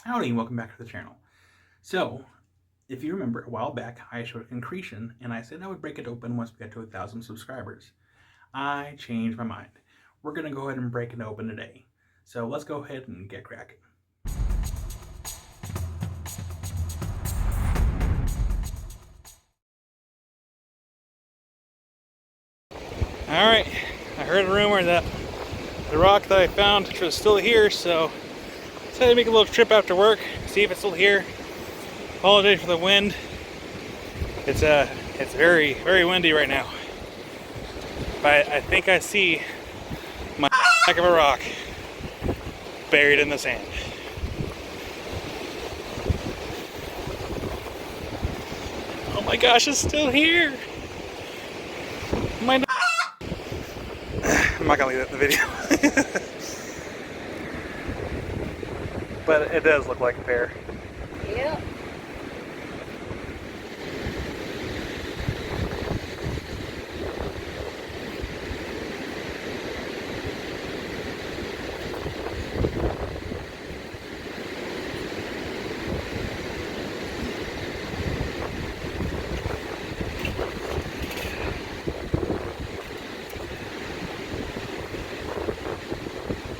Howdy and welcome back to the channel. So, if you remember a while back, I showed Concretion and I said I would break it open once we got to 1,000 subscribers. I changed my mind. We're going to go ahead and break it open today. So let's go ahead and get cracking. Alright, I heard a rumor that the rock that I found was still here, so I decided to make a little trip after work, see if it's still here. Apologize for the wind. It's very, very windy right now. But I think I see my back of a rock buried in the sand. Oh my gosh, it's still here! I'm not gonna leave that in the video. But it does look like a bear. Yep.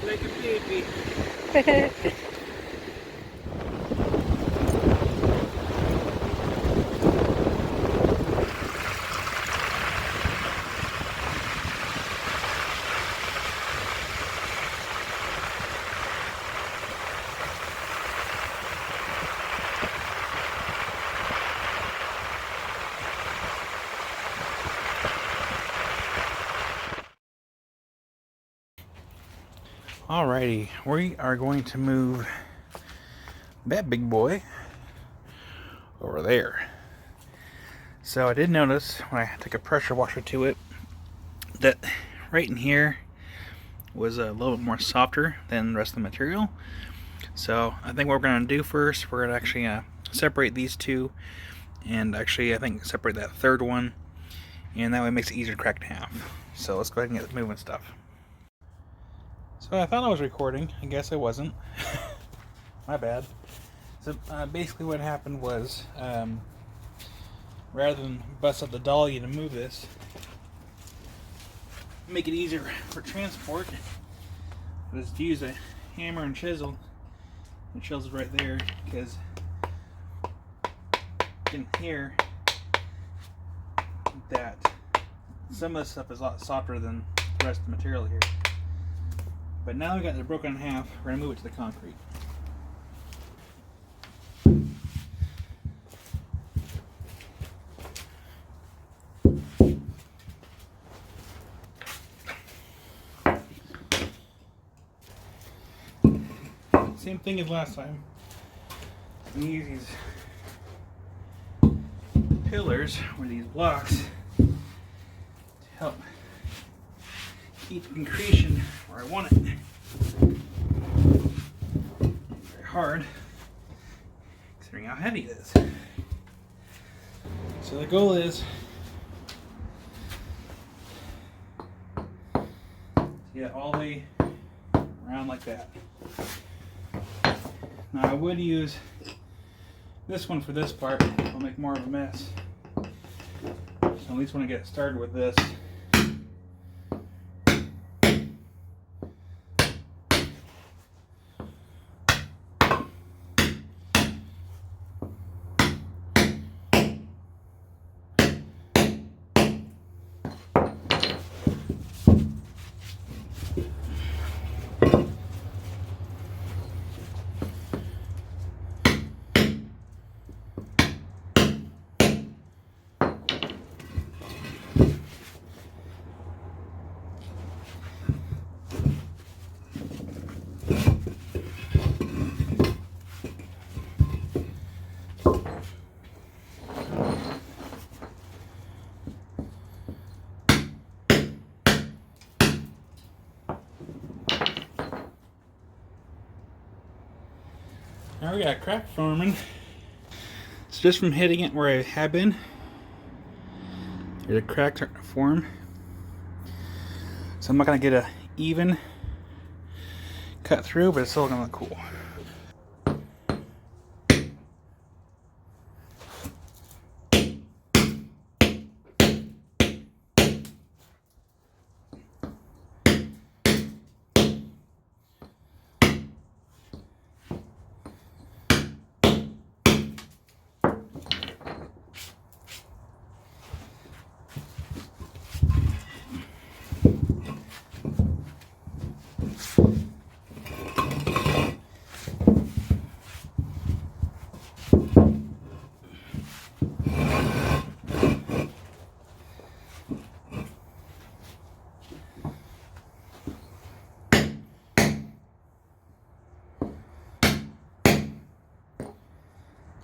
Like a baby. Alrighty, we are going to move that big boy over there. So I did notice when I took a pressure washer to it that right in here was a little bit more softer than the rest of the material. So I think what we're going to do first, we're going to actually separate these two, and actually I think separate that third one, and that way it makes it easier to crack in half. So let's go ahead and get moving stuff. So I thought I was recording. I guess I wasn't. My bad. So basically what happened was, rather than bust up the dolly to move this, make it easier for transport, just use a hammer and chisel. The chisel's right there, because you can hear that some of this stuff is a lot softer than the rest of the material here. But now we got it broken in half, we're going to move it to the concrete. Same thing as last time. We use these pillars, or these blocks, to help keep the concretion where I want it. Very hard, considering how heavy it is. So the goal is to get it all the way around like that. Now I would use this one for this part. I'll make more of a mess. So at least when I get started with this, now we got a crack forming. It's just from hitting it where I have been. There's a crack starting to form. So I'm not going to get a even cut through, but it's still going to look cool.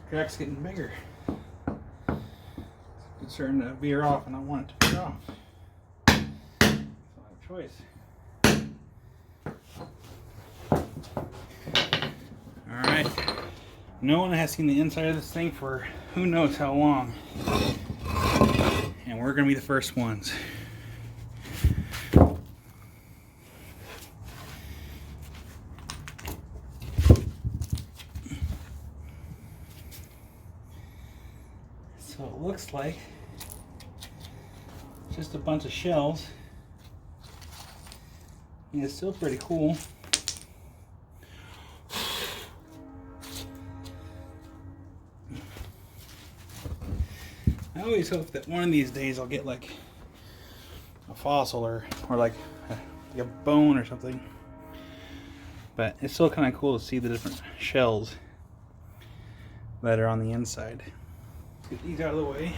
crack's getting bigger. It's starting to veer off, and I want it to veer off. So I have a choice. Alright. No one has seen the inside of this thing for who knows how long. And we're going to be the first ones. So it looks like just a bunch of shells. And it's still pretty cool. I always hope that one of these days I'll get like a fossil or like a bone or something. But it's still kind of cool to see the different shells that are on the inside. Let's get these out of the way.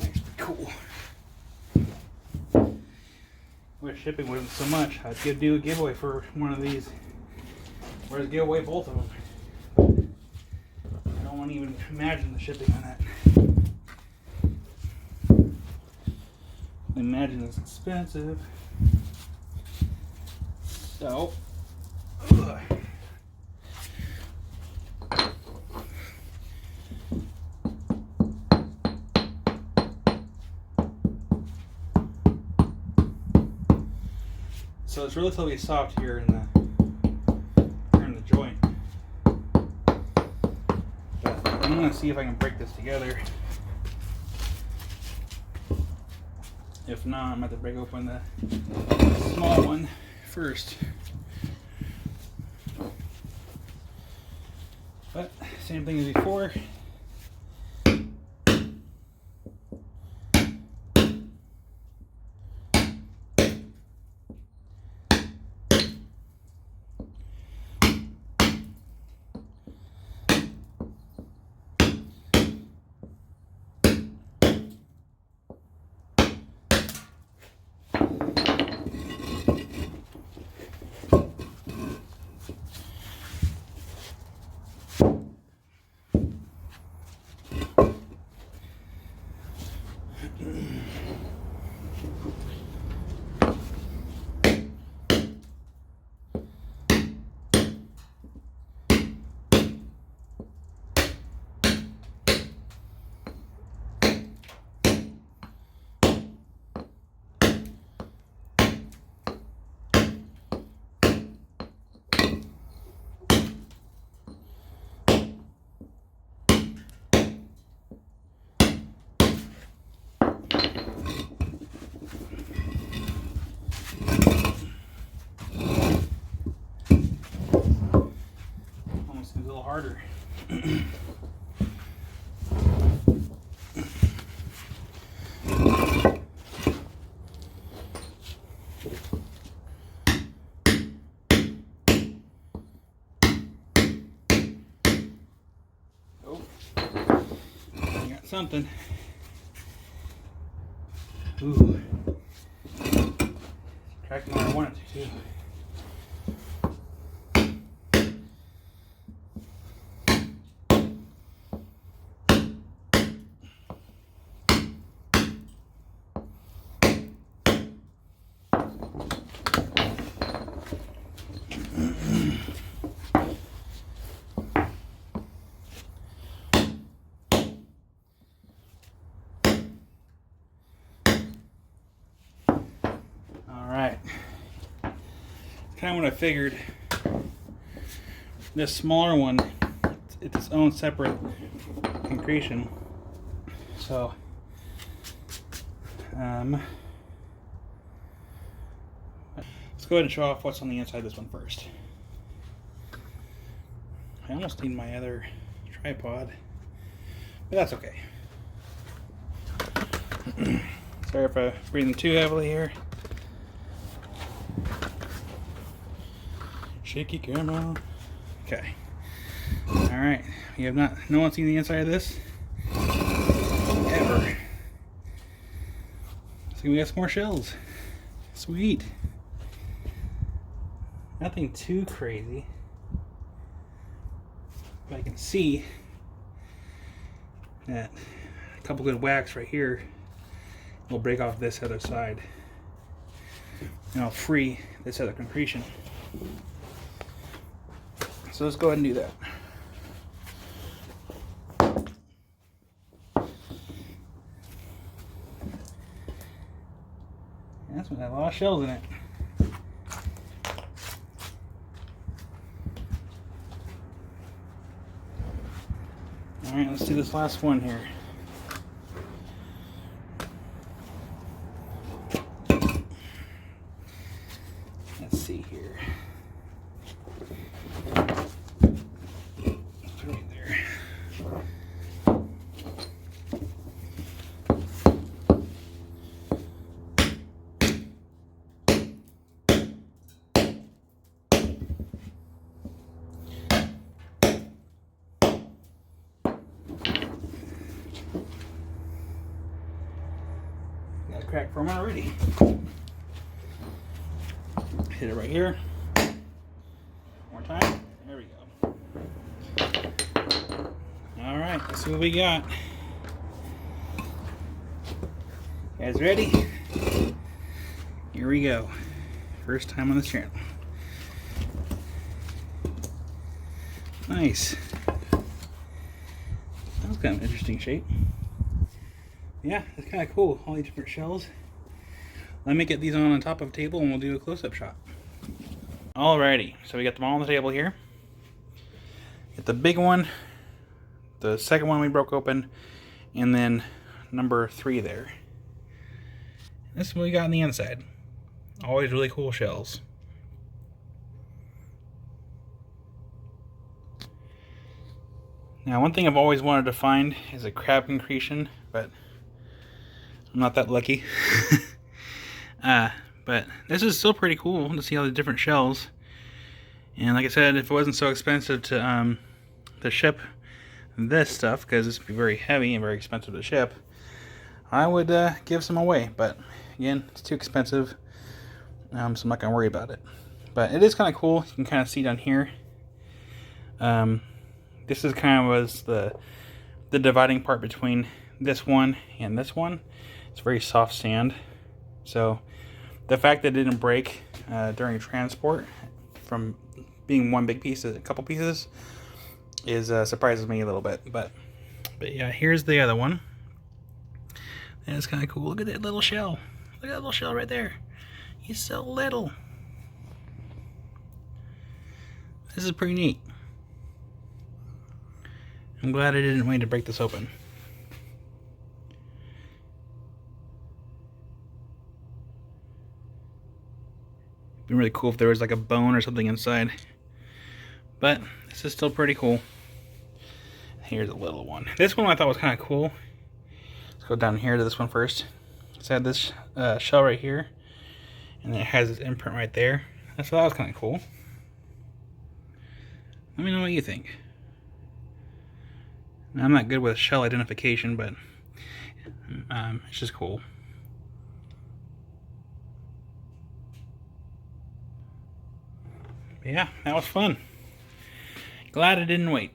Actually cool. Wish shipping wasn't so much. I'd do a giveaway for one of these. Or just give away both of them. I don't want to even imagine the shipping on that. Imagine it's expensive. So, ugh. So it's relatively soft here in the joint. But I'm gonna see if I can break this together. If not, I'm gonna have to break open the small one first. But same thing as before. Harder. Oh, I got something. Ooh, cracked more than I wanted to too. Kind of what I figured. This smaller one, it's its own separate concretion. So, let's go ahead and show off what's on the inside of this one first. I almost need my other tripod, but that's okay. Sorry if I'm breathing too heavily here. Shaky camera. Okay. Alright. You have no one's seen the inside of this? Ever. So we got some more shells. Sweet. Nothing too crazy. But I can see that a couple good whacks right here will break off this other side. And I'll free this other concretion. So let's go ahead and do that. That's one that had a lot of shells in it. Alright, let's do this last one here. Let's see here. Let's put it in there. Got a crack from already. Hit it right here. One more time. There we go. Alright, let's see what we got. You guys ready? Here we go. First time on this channel. Nice. That was kind of an interesting shape. Yeah, it's kind of cool. All these different shells. Let me get these on top of a table and we'll do a close-up shot. Alrighty, so we got them all on the table here. Get the big one, the second one we broke open, and then number 3 there. This is what we got on the inside. Always really cool shells. Now, one thing I've always wanted to find is a crab concretion, but I'm not that lucky. But this is still pretty cool to see all the different shells. And like I said, if it wasn't so expensive to ship this stuff, because this would be very heavy and very expensive to ship, I would give some away. But again, it's too expensive, so I'm not going to worry about it. But it is kind of cool. You can kind of see down here. This is kind of was the dividing part between this one and this one. It's very soft sand. So the fact that it didn't break during transport from being one big piece to a couple pieces is surprises me a little bit. But yeah, here's the other one. And it's kind of cool. Look at that little shell. Look at that little shell right there. He's so little. This is pretty neat. I'm glad I didn't wait to break this open. It'd be really cool if there was like a bone or something inside. But this is still pretty cool. Here's a little one. This one I thought was kind of cool. Let's go down here to this one first. It's had this shell right here. And then it has this imprint right there. That was kind of cool. Let me know what you think. Now, I'm not good with shell identification, but it's just cool. But yeah, that was fun. Glad I didn't wait.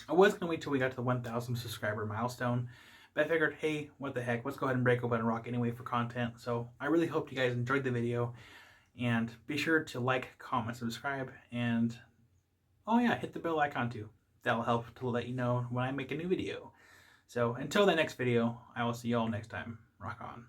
I was gonna wait till we got to the 1,000 subscriber milestone, but I figured, hey, what the heck, let's go ahead and break open a rock anyway for content. So I really hope you guys enjoyed the video, and be sure to like, comment, subscribe, and oh yeah, hit the bell icon too. That'll help to let you know when I make a new video. So until the next video, I will see y'all next time. Rock on.